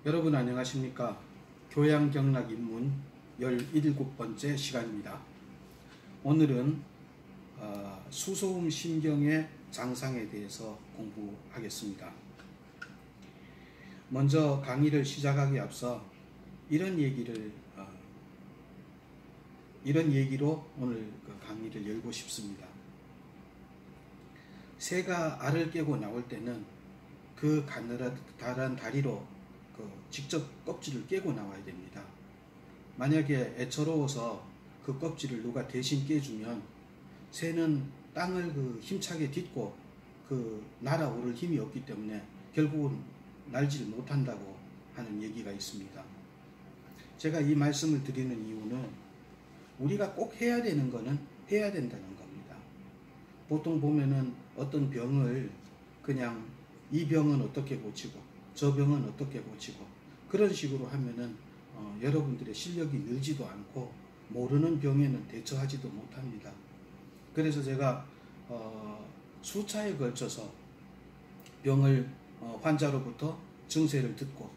여러분 안녕하십니까? 교양경락 입문 17번째 시간입니다. 오늘은 수소음 신경의 장상에 대해서 공부하겠습니다. 먼저 강의를 시작하기에 앞서 이런 얘기로 오늘 강의를 열고 싶습니다. 새가 알을 깨고 나올 때는 그 가느다란 다리로 직접 껍질을 깨고 나와야 됩니다. 만약에 애처로워서 그 껍질을 누가 대신 깨주면 새는 땅을 힘차게 딛고 날아오를 힘이 없기 때문에 결국은 날지를 못한다고 하는 얘기가 있습니다. 제가 이 말씀을 드리는 이유는 우리가 꼭 해야 되는 거는 해야 된다는 겁니다. 보통 보면은 어떤 병을 그냥 이 병은 어떻게 고치고 저 병은 어떻게 고치고 그런 식으로 하면은 여러분들의 실력이 늘지도 않고 모르는 병에는 대처하지도 못합니다. 그래서 제가 수차에 걸쳐서 병을 환자로부터 증세를 듣고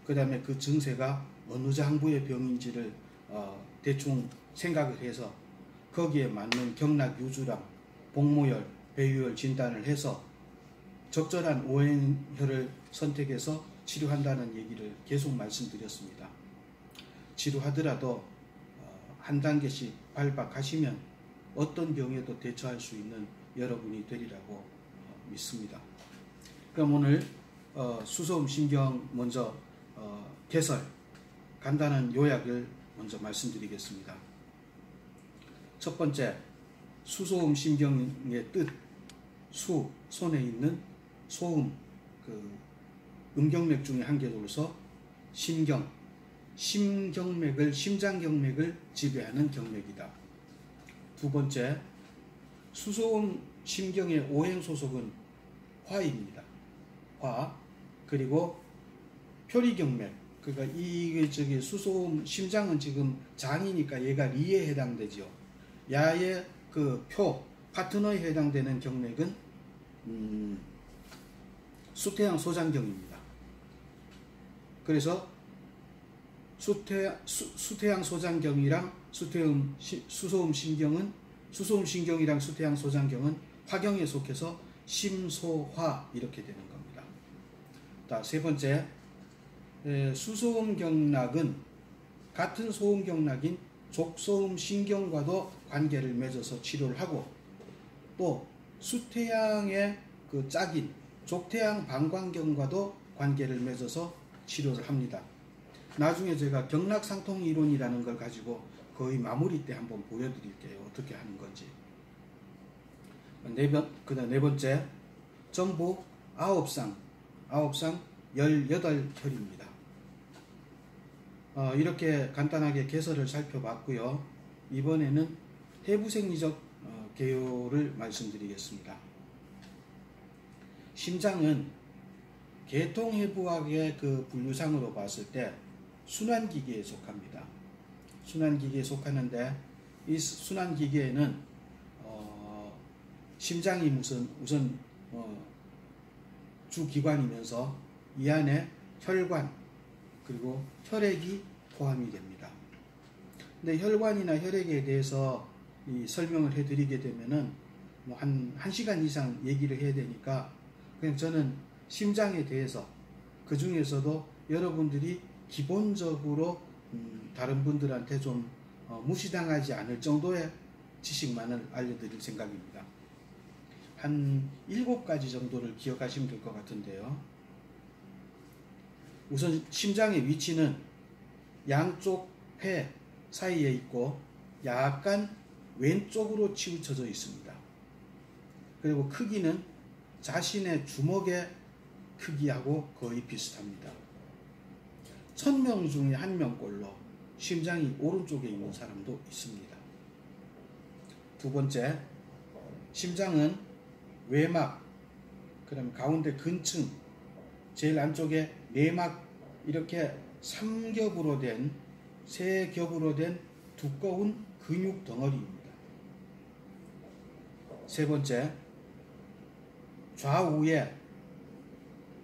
그 다음에 그 증세가 어느 장부의 병인지를 대충 생각을 해서 거기에 맞는 경락 유주랑 복모열, 배유열 진단을 해서 적절한 오행혈을 선택해서 치료한다는 얘기를 계속 말씀드렸습니다. 치료하더라도 한 단계씩 밟아가시면 어떤 병에도 대처할 수 있는 여러분이 되리라고 믿습니다. 그럼 오늘 수소음 신경 먼저 개설 간단한 요약을 먼저 말씀드리겠습니다. 첫 번째, 수소음 신경의 뜻, 손에 있는 소음, 음경맥 중에 한 개로서 심장경맥을 지배하는 경맥이다. 두 번째, 수소음 신경의 오행소속은 화입니다. 화. 그리고 표리경맥. 그러니까 수소음 심장은 지금 장이니까 얘가 리에 해당되죠. 야의 파트너에 해당되는 경맥은 수태양 소장경입니다. 그래서 수태양 소장경이랑 수소음 신경이랑 수태양 소장경은 화경에 속해서 심소화 이렇게 되는 겁니다. 세 번째, 수소음 경락은 같은 소음 경락인 족소음 신경과도 관계를 맺어서 치료를 하고 또 수태양의 짝인 족태양 방광경과도 관계를 맺어서 치료를 합니다. 나중에 제가 경락상통 이론이라는 걸 가지고 거의 마무리 때 한번 보여드릴게요. 어떻게 하는 건지. 네 번째, 전부 9쌍 18혈입니다. 이렇게 간단하게 개설을 살펴봤고요. 이번에는 해부생리적 개요를 말씀드리겠습니다. 심장은 계통해부학의 분류상으로 봤을 때 순환기계에 속합니다. 순환기계에 속하는데 이 순환기계에는 심장이 우선 주기관이면서 이 안에 혈관 그리고 혈액이 포함이 됩니다. 근데 혈관이나 혈액에 대해서 설명을 해드리게 되면은 한 1시간 이상 얘기를 해야 되니까 그냥 저는 심장에 대해서 그 중에서도 여러분들이 기본적으로 다른 분들한테 좀 무시당하지 않을 정도의 지식만을 알려드릴 생각입니다. 한 7가지 정도를 기억하시면 될 것 같은데요. 우선 심장의 위치는 양쪽 폐 사이에 있고 약간 왼쪽으로 치우쳐져 있습니다. 그리고 크기는 자신의 주먹의 크기하고 거의 비슷합니다. 1000명 중에 1명꼴로 심장이 오른쪽에 있는 사람도 있습니다. 두 번째, 심장은 외막, 그다음 가운데 근층, 제일 안쪽에 내막 이렇게 3겹으로 된 두꺼운 근육 덩어리입니다. 세 번째, 좌우에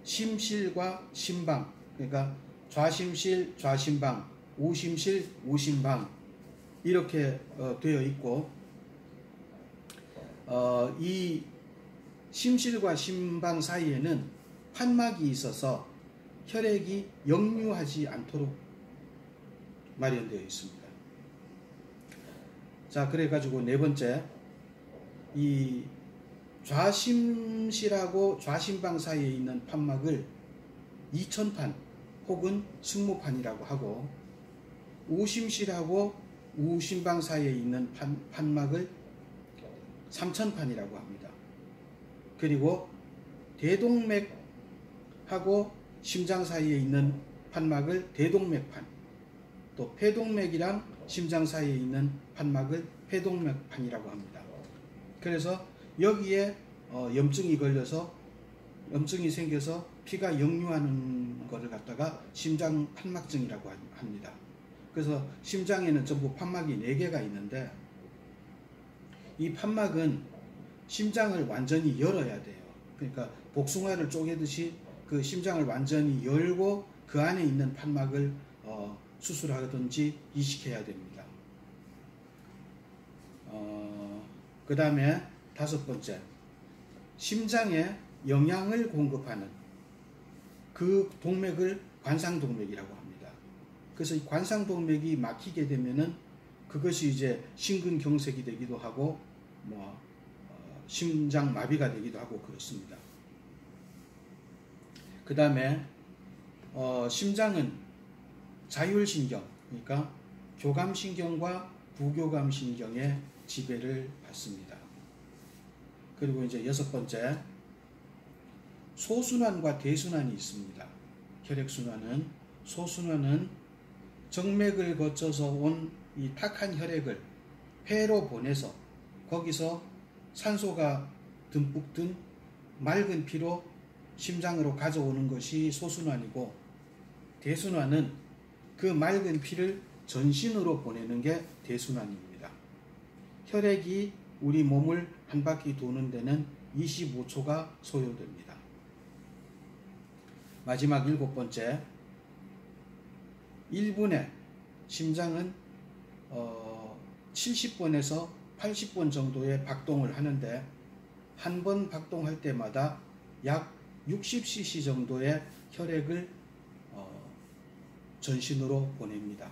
심실과 심방, 그러니까 좌심실, 좌심방, 우심실, 우심방 이렇게 되어 있고, 이 심실과 심방 사이에는 판막이 있어서 혈액이 역류하지 않도록 마련되어 있습니다. 자, 그래가지고 네 번째, 이 좌심실하고 좌심방 사이에 있는 판막을 이천판 혹은 승모판이라고 하고, 우심실하고 우심방 사이에 있는 판막을 삼천판이라고 합니다. 그리고 대동맥하고 심장 사이에 있는 판막을 대동맥판, 또 폐동맥이랑 심장 사이에 있는 판막을 폐동맥판이라고 합니다. 그래서 여기에 염증이 생겨서 피가 역류하는 것을 갖다가 심장 판막증이라고 합니다. 그래서 심장에는 전부 판막이 4개가 있는데, 이 판막은 심장을 완전히 열어야 돼요. 그러니까 복숭아를 쪼개듯이 그 심장을 완전히 열고 그 안에 있는 판막을 수술하든지 이식해야 됩니다. 그 다음에 5번째, 심장에 영양을 공급하는 그 동맥을 관상동맥이라고 합니다. 그래서 이 관상동맥이 막히게 되면은 그것이 이제 심근경색이 되기도 하고 심장마비가 되기도 하고 그렇습니다. 그 다음에 심장은 자율신경, 그러니까 교감신경과 부교감신경의 지배를 받습니다. 그리고 이제 6번째, 소순환과 대순환이 있습니다. 혈액순환은, 소순환은 정맥을 거쳐서 온 이 탁한 혈액을 폐로 보내서 거기서 산소가 듬뿍 든 맑은 피로 심장으로 가져오는 것이 소순환이고, 대순환은 그 맑은 피를 전신으로 보내는 게 대순환입니다. 혈액이 우리 몸을 한 바퀴 도는 데는 25초가 소요됩니다. 마지막 7번째, 1분에 심장은 70번에서 80번 정도의 박동을 하는데, 한 번 박동할 때마다 약 60cc 정도의 혈액을 전신으로 보냅니다.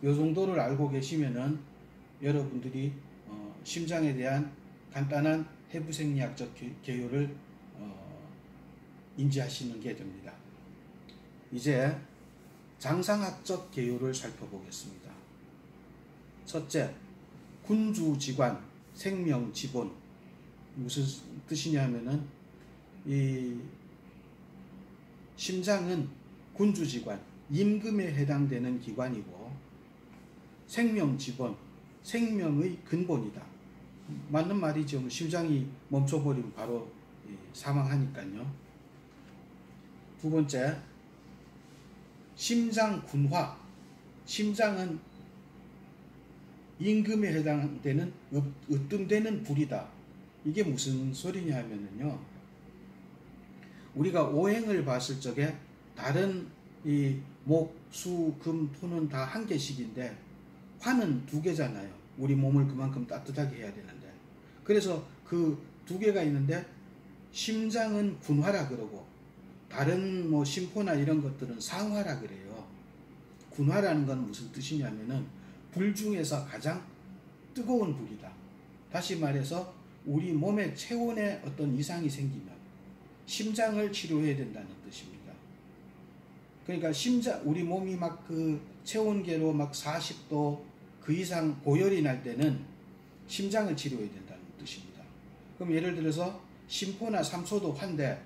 이 정도를 알고 계시면은 여러분들이 심장에 대한 간단한 해부생리학적 개요를 인지하시는 게 됩니다. 이제 장상학적 개요를 살펴보겠습니다. 첫째, 군주지관, 생명지본. 무슨 뜻이냐 하면은, 이 심장은 군주지관, 임금에 해당되는 기관이고, 생명지본, 생명의 근본이다. 맞는 말이죠. 심장이 멈춰버리면 바로 사망하니까요. 2번째, 심장군화. 심장은 임금에 해당되는 으뜸되는 불이다. 이게 무슨 소리냐 하면은요, 우리가 오행을 봤을 적에 다른 이 목, 수, 금, 토는 다 한 개씩인데 화는 2개잖아요. 우리 몸을 그만큼 따뜻하게 해야 되는데. 그래서 그 2개가 있는데, 심장은 군화라 그러고 다른 심포나 이런 것들은 상화라 그래요. 군화라는 건 무슨 뜻이냐면은 불 중에서 가장 뜨거운 불이다. 다시 말해서 우리 몸의 체온에 어떤 이상이 생기면 심장을 치료해야 된다는 뜻입니다. 그러니까 우리 몸이 막 그 체온계로 막 40도 그 이상 고열이 날 때는 심장을 치료해야 된다는 뜻입니다. 그럼 예를 들어서 심포나 삼소도 화인데,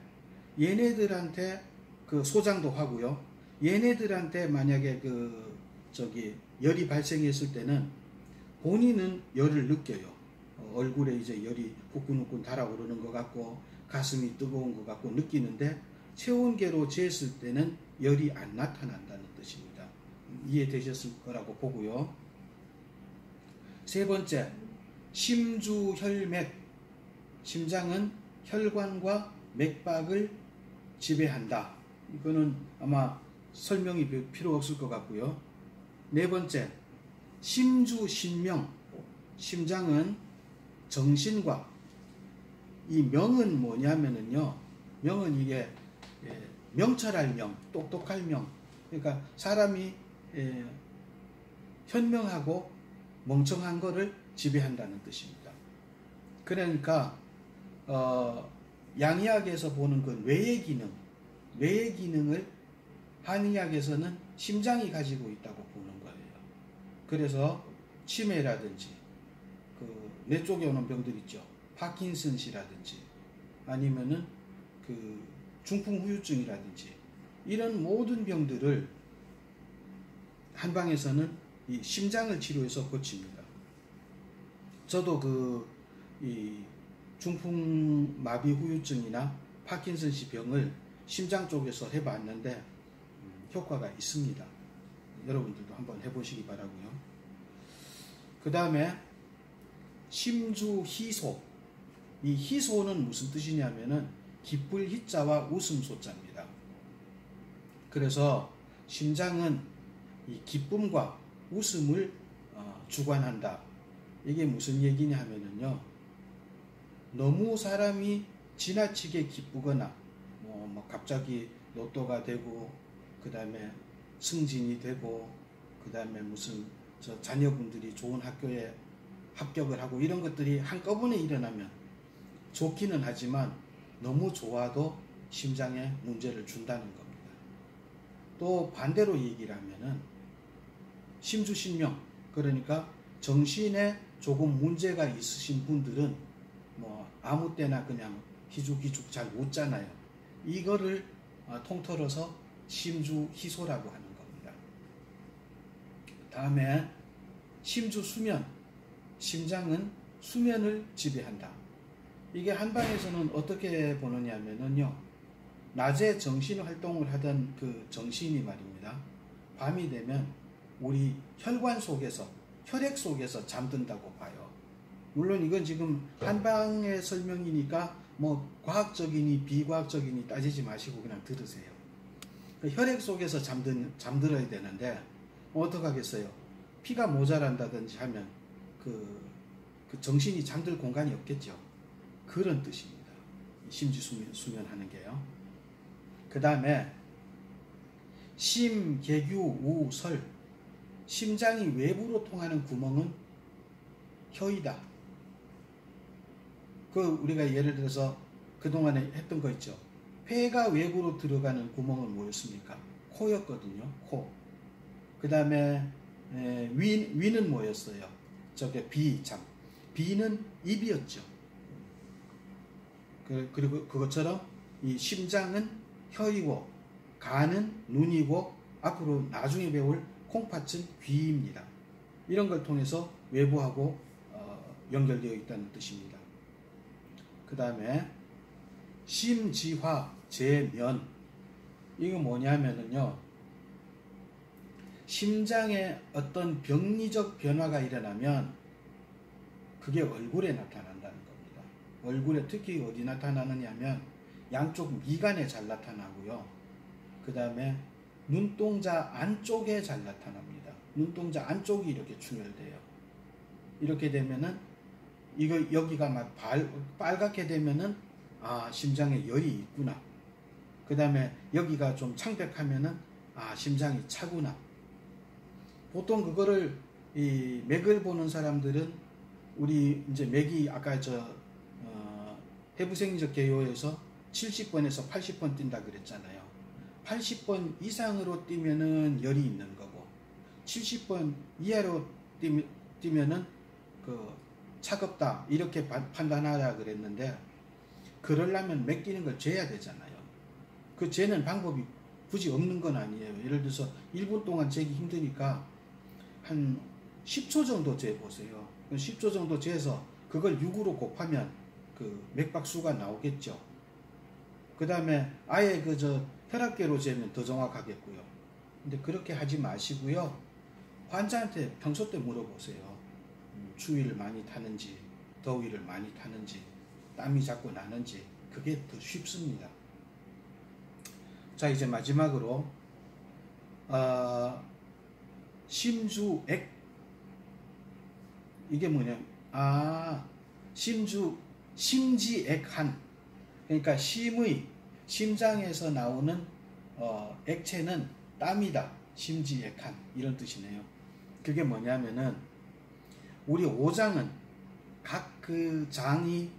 얘네들한테 그 소장도 화고요. 얘네들한테 만약에 열이 발생했을 때는 본인은 열을 느껴요. 얼굴에 이제 열이 후끈후끈 달아오르는 것 같고 가슴이 뜨거운 것 같고 느끼는데, 체온계로 쟀을 때는 열이 안 나타난다는 뜻입니다. 이해되셨을 거라고 보고요. 3번째, 심주혈맥. 심장은 혈관과 맥박을 지배한다. 이거는 아마 설명이 필요 없을 것 같고요. 네 번째, 심주신명. 심장은 정신과, 이 명은 뭐냐면은요, 명은 이게 명철할 명, 똑똑할 명. 그러니까 사람이 현명하고 멍청한 거를 지배한다는 뜻입니다. 그러니까 양의학에서 보는 그 뇌의 기능, 뇌의 기능을 한의학에서는 심장이 가지고 있다고 보는 거예요. 그래서 치매라든지 뇌 쪽에 오는 병들 있죠. 파킨슨시라든지 아니면은 중풍 후유증이라든지 이런 모든 병들을 한방에서는 이 심장을 치료해서 고칩니다. 저도 이 중풍 마비 후유증이나 파킨슨시 병을 심장 쪽에서 해봤는데 효과가 있습니다. 여러분들도 한번 해보시기 바라고요. 그 다음에 심주희소. 이 희소는 무슨 뜻이냐면은 기쁠 희자와 웃음 소자입니다. 그래서 심장은 이 기쁨과 웃음을 주관한다. 이게 무슨 얘기냐 하면은요, 너무 사람이 지나치게 기쁘거나 뭐 갑자기 로또가 되고 그 다음에 승진이 되고 그 다음에 무슨 자녀분들이 좋은 학교에 합격을 하고 이런 것들이 한꺼번에 일어나면 좋기는 하지만 너무 좋아도 심장에 문제를 준다는 겁니다. 또 반대로 얘기를 하면은 심주신명, 그러니까 정신에 조금 문제가 있으신 분들은 뭐 아무 때나 그냥 희죽희죽 잘 웃잖아요. 이거를 통틀어서 심주희소라고 하는 겁니다. 다음에 심주수면. 심장은 수면을 지배한다. 이게 한방에서는 어떻게 보느냐면요, 낮에 정신 활동을 하던 그 정신이 말입니다, 밤이 되면 우리 혈관 속에서, 혈액 속에서 잠든다고 봐요. 물론 이건 지금 한방의 설명이니까 뭐 과학적이니 비과학적이니 따지지 마시고 그냥 들으세요. 혈액 속에서 잠들어야 되는데 어떻게 하겠어요? 피가 모자란다든지 하면 그 정신이 잠들 공간이 없겠죠. 그런 뜻입니다. 심지수면하는 게요. 그 다음에 심계규우설. 심장이 외부로 통하는 구멍은 혀이다. 우리가 예를 들어서 그동안에 했던 거 있죠. 폐가 외부로 들어가는 구멍은 뭐였습니까? 코였거든요. 코. 그 다음에 위는 뭐였어요? 비는 입이었죠. 그리고 그것처럼 이 심장은 혀이고 간은 눈이고 앞으로 나중에 배울 콩팥은 귀입니다. 이런 걸 통해서 외부하고 연결되어 있다는 뜻입니다. 그 다음에 심지화 재면. 이거 뭐냐면은요, 심장에 어떤 병리적 변화가 일어나면 그게 얼굴에 나타난다는 겁니다. 얼굴에 특히 어디 나타나느냐 하면 양쪽 미간에 잘 나타나고요. 그 다음에 눈동자 안쪽에 잘 나타납니다. 눈동자 안쪽이 이렇게 충혈돼요. 이렇게 되면은 여기가 막 빨갛게 되면은 심장에 열이 있구나. 그 다음에 여기가 좀 창백하면은 심장이 차구나. 보통 그거를 이 맥을 보는 사람들은 우리 이제 맥이 아까 해부생리적 개요에서 70번에서 80번 뛴다 그랬잖아요. 80번 이상으로 뛰면은 열이 있는 거고 70번 이하로 뛰면은 차갑다 이렇게 판단하라 그랬는데, 그러려면 맥 뛰는 걸 재야 되잖아요. 그 재는 방법이 굳이 없는 건 아니에요. 예를 들어서 1분 동안 재기 힘드니까 한 10초 정도 재보세요. 10초 정도 재서 그걸 6으로 곱하면 맥박수가 나오겠죠. 그 다음에 아예 혈압계로 재면 더 정확하겠고요. 근데 그렇게 하지 마시고요. 환자한테 평소 때 물어보세요. 추위를 많이 타는지, 더위를 많이 타는지, 땀이 자꾸 나는지. 그게 더 쉽습니다. 자, 이제 마지막으로 심주액, 이게 뭐냐, 심지액한, 그러니까 심장에서 나오는 액체는 땀이다, 심지액한, 이런 뜻이네요. 그게 뭐냐면은 우리 오장은 각 그 장이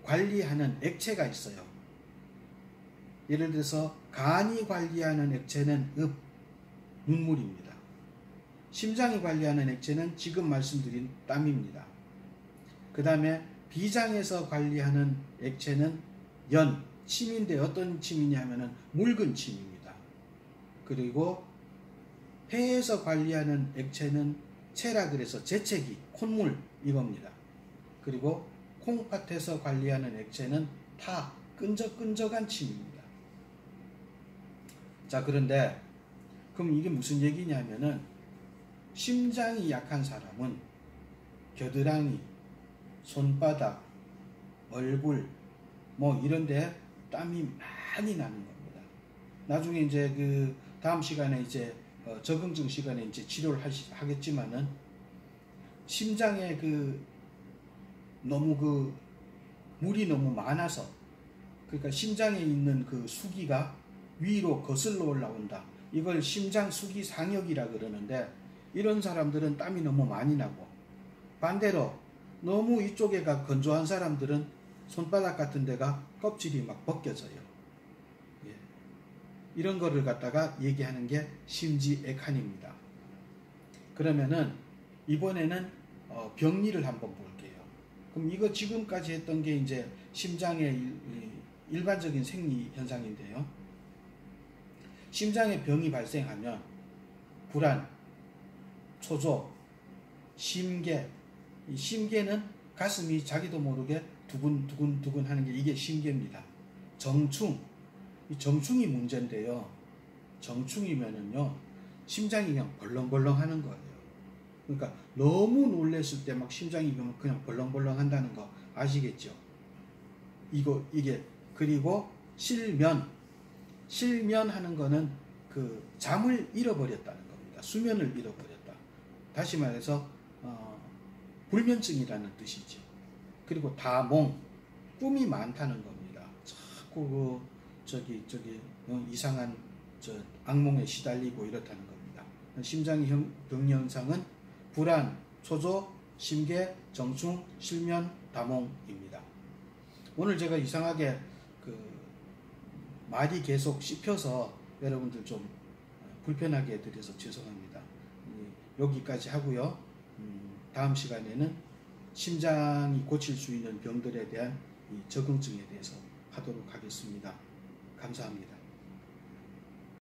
관리하는 액체가 있어요. 예를 들어서 간이 관리하는 액체는 눈물입니다. 심장이 관리하는 액체는 지금 말씀드린 땀입니다. 그 다음에 비장에서 관리하는 액체는 침인데 어떤 침이냐면은 묽은 침입니다. 그리고 폐에서 관리하는 액체는 체라 그래서 재채기, 콧물, 이겁니다. 그리고 콩팥에서 관리하는 액체는 끈적끈적한 침입니다. 자, 그런데 그럼 이게 무슨 얘기냐면은 심장이 약한 사람은 겨드랑이, 손바닥, 얼굴 뭐 이런데 땀이 많이 나는 겁니다. 나중에 이제 그 다음 시간에 이제 적응증 시간에 이제 치료를 하겠지만은 심장에 너무 물이 너무 많아서, 그러니까 심장에 있는 그 수기가 위로 거슬러 올라온다. 이걸 심장 수기 상역이라 그러는데, 이런 사람들은 땀이 너무 많이 나고, 반대로 너무 이쪽에가 건조한 사람들은 손바닥 같은 데가 껍질이 막 벗겨져요. 예. 이런 거를 갖다가 얘기하는 게 심지액한입니다. 그러면은 이번에는 병리를 한번 볼게요. 그럼 이거 지금까지 했던 게 이제 심장의 일반적인 생리 현상인데요. 심장에 병이 발생하면 불안, 초조, 심계, 이 심계는 가슴이 자기도 모르게 두근두근 하는 게 이게 심계입니다. 정충, 이 정충이 문제인데요. 정충이면은요, 심장이 그냥 벌렁벌렁 하는 거예요. 그러니까 너무 놀랬을 때 막 심장이 그냥 벌렁벌렁 한다는 거 아시겠죠? 이게 그리고 실면하는 거는 그 잠을 잃어버렸다는 겁니다. 수면을 잃어버렸다. 다시 말해서 불면증이라는 뜻이죠. 그리고 다몽, 꿈이 많다는 겁니다. 자꾸 이상한 악몽에 시달리고 이렇다는 겁니다. 심장의 병리 현상은 불안, 초조, 심계, 정충, 실면, 다몽입니다. 오늘 제가 이상하게 말이 계속 씹혀서 여러분들 좀 불편하게 해드려서 죄송합니다. 여기까지 하고요. 다음 시간에는 심장이 고칠 수 있는 병들에 대한 이 적응증에 대해서 하도록 하겠습니다. 감사합니다.